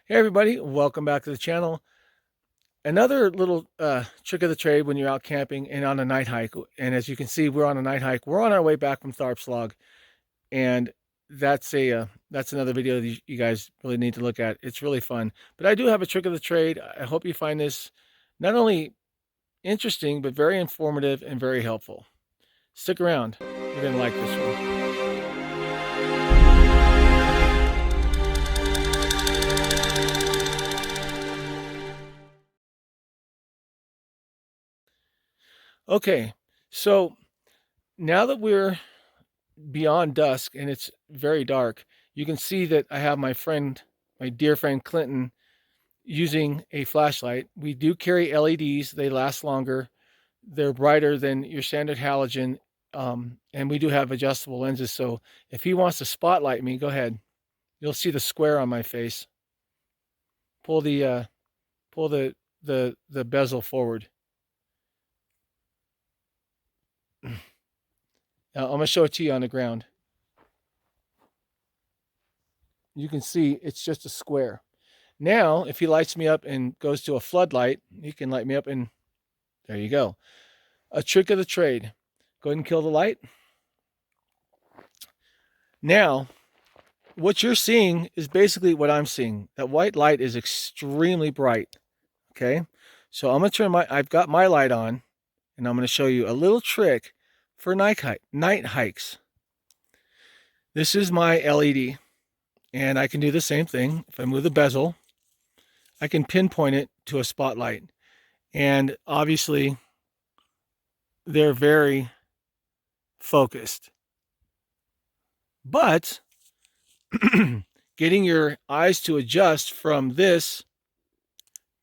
Hey everybody, welcome back to the channel. Another little trick of the trade when you're out camping and on a night hike. And as you can see, we're on a night hike. We're on our way back from Tharp's Log, and that's another video that you guys really need to look at. It's really fun. But I do have a trick of the trade. I hope you find this not only interesting, but very informative and very helpful. Stick around. You're gonna like this one. Okay, so now that we're beyond dusk and it's very dark, you can see that I have my dear friend Clinton, using a flashlight. We do carry LEDs. They last longer. They're brighter than your standard halogen. And we do have adjustable lenses. So if he wants to spotlight me, go ahead. You'll see the square on my face. Pull the bezel forward. Now, I'm going to show it to you on the ground. You can see it's just a square. Now, if he lights me up and goes to a floodlight, he can light me up, and there you go. A trick of the trade. Go ahead and kill the light. Now, what you're seeing is basically what I'm seeing. That white light is extremely bright. Okay, so I'm gonna I've got my light on, and I'm gonna show you a little trick for night hikes. This is my LED, and I can do the same thing. If I move the bezel, I can pinpoint it to a spotlight. And obviously, they're very focused. But getting your eyes to adjust from this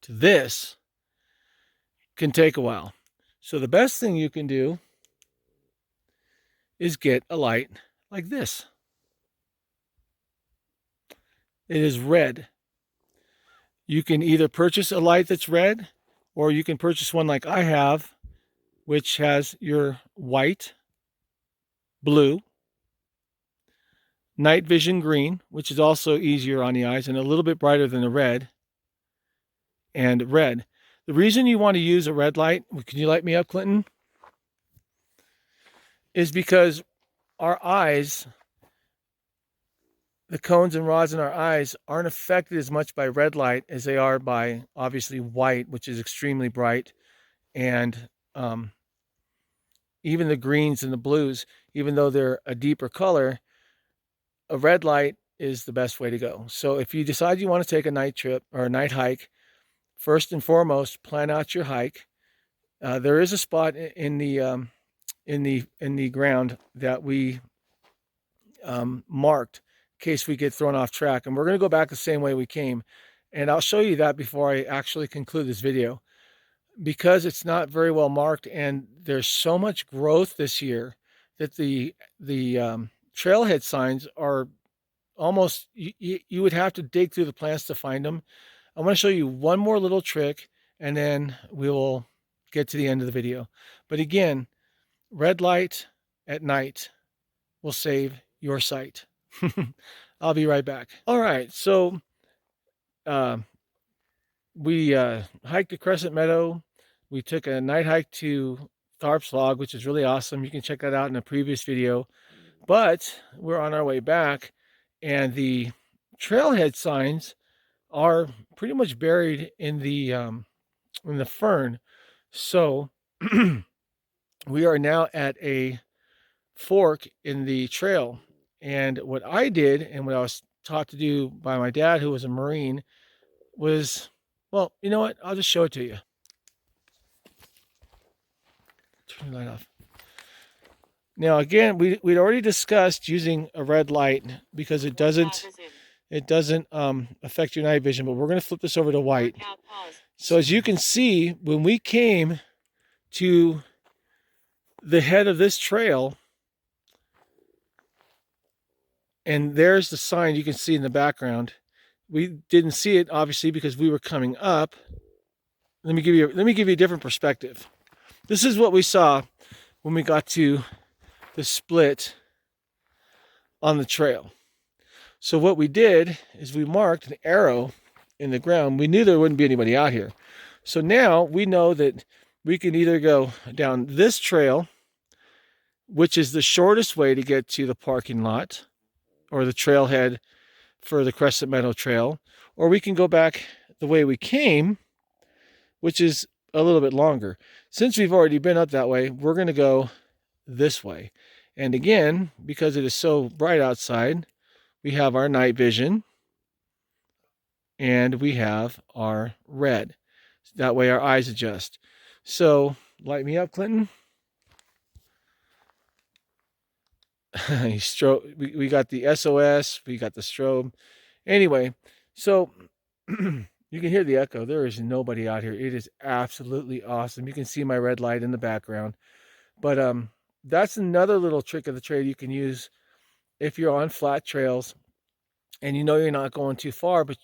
to this can take a while. So the best thing you can do is get a light like this. It is red. You can either purchase a light that's red, or you can purchase one like I have, which has your white, blue, night vision green, which is also easier on the eyes and a little bit brighter than the red, and red. The reason you want to use a red light, can you light me up, Clinton? Is because our eyes, the cones and rods in our eyes, aren't affected as much by red light as they are by obviously white, which is extremely bright, and even the greens and the blues, even though they're a deeper color, a red light is the best way to go. So if you decide you want to take a night trip or a night hike, first and foremost, plan out your hike. There is a spot in the ground that we marked in case we get thrown off track, and we're going to go back the same way we came. And I'll show you that before I actually conclude this video, because it's not very well marked, and there's so much growth this year that the trailhead signs are almost, you would have to dig through the plants to find them. I want to show you one more little trick, and then we will get to the end of the video. But again, red light at night will save your sight. I'll be right back. All right, so we hiked the Crescent Meadow. We took a night hike to Tharp's Log, which is really awesome. You can check that out in a previous video. But we're on our way back, and the trailhead signs are pretty much buried in the fern. So we are now at a fork in the trail. And what I did, and what I was taught to do by my dad, who was a Marine, was, well, you know what? I'll just show it to you. Turn the light off. Now, again, we'd already discussed using a red light because it doesn't affect your night vision, but we're going to flip this over to white. So as you can see, when we came to the head of this trail, and there's the sign you can see in the background. We didn't see it obviously because we were coming up. Let me give you a different perspective. This is what we saw when we got to the split on the trail. So what we did is we marked an arrow in the ground, we knew there wouldn't be anybody out here. So now we know that we can either go down this trail, which is the shortest way to get to the parking lot or the trailhead for the Crescent Meadow Trail, or we can go back the way we came, which is a little bit longer. Since we've already been up that way, we're going to go this way. And again, because it is so bright outside, we have our night vision and we have our red. That way our eyes adjust. So light me up, Clinton. We got the SOS, we got the strobe. Anyway, so you can hear the echo. There is nobody out here. It is absolutely awesome. You can see my red light in the background. But that's another little trick of the trade you can use if you're on flat trails and you know you're not going too far, but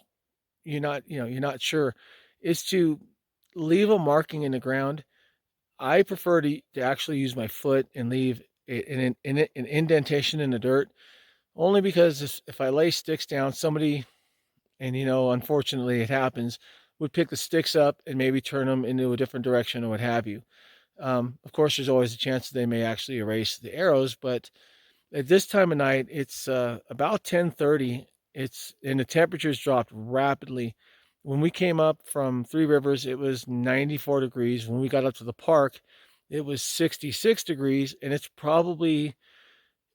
you're not sure, is to leave a marking in the ground. I prefer to actually use my foot and leave an indentation in the dirt, only because if I lay sticks down, somebody, and unfortunately it happens, would pick the sticks up and maybe turn them into a different direction or what have you. Of course, there's always a chance that they may actually erase the arrows, but at this time of night, it's about 10:30. And the temperatures dropped rapidly. When we came up from Three Rivers, it was 94 degrees. When we got up to the park, it was 66 degrees, and it's probably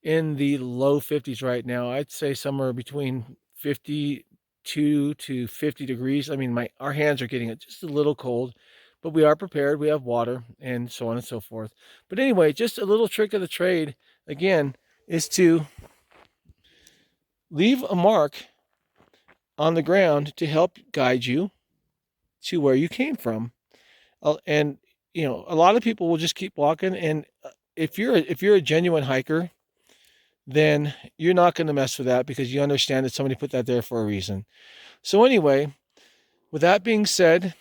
in the low 50s right now. I'd say somewhere between 52 to 50 degrees. I mean, our hands are getting just a little cold, but we are prepared. We have water and so on and so forth. But anyway, just a little trick of the trade, again, is to leave a mark on the ground to help guide you to where you came from. And a lot of people will just keep walking. And if you're a genuine hiker, then you're not going to mess with that because you understand that somebody put that there for a reason. So anyway, with that being said,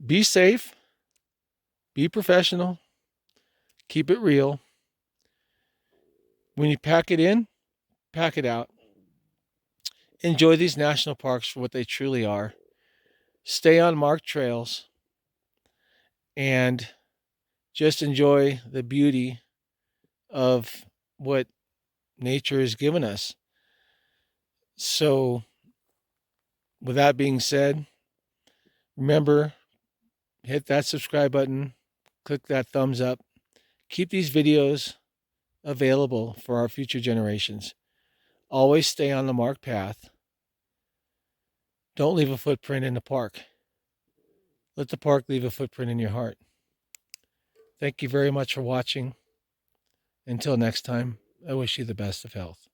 be safe, be professional, keep it real. When you pack it in, pack it out. Enjoy these national parks for what they truly are. Stay on marked trails and just enjoy the beauty of what nature has given us. So, with that being said, remember, hit that subscribe button, click that thumbs up. Keep these videos available for our future generations. Always stay on the marked path. Don't leave a footprint in the park. Let the park leave a footprint in your heart. Thank you very much for watching. Until next time, I wish you the best of health.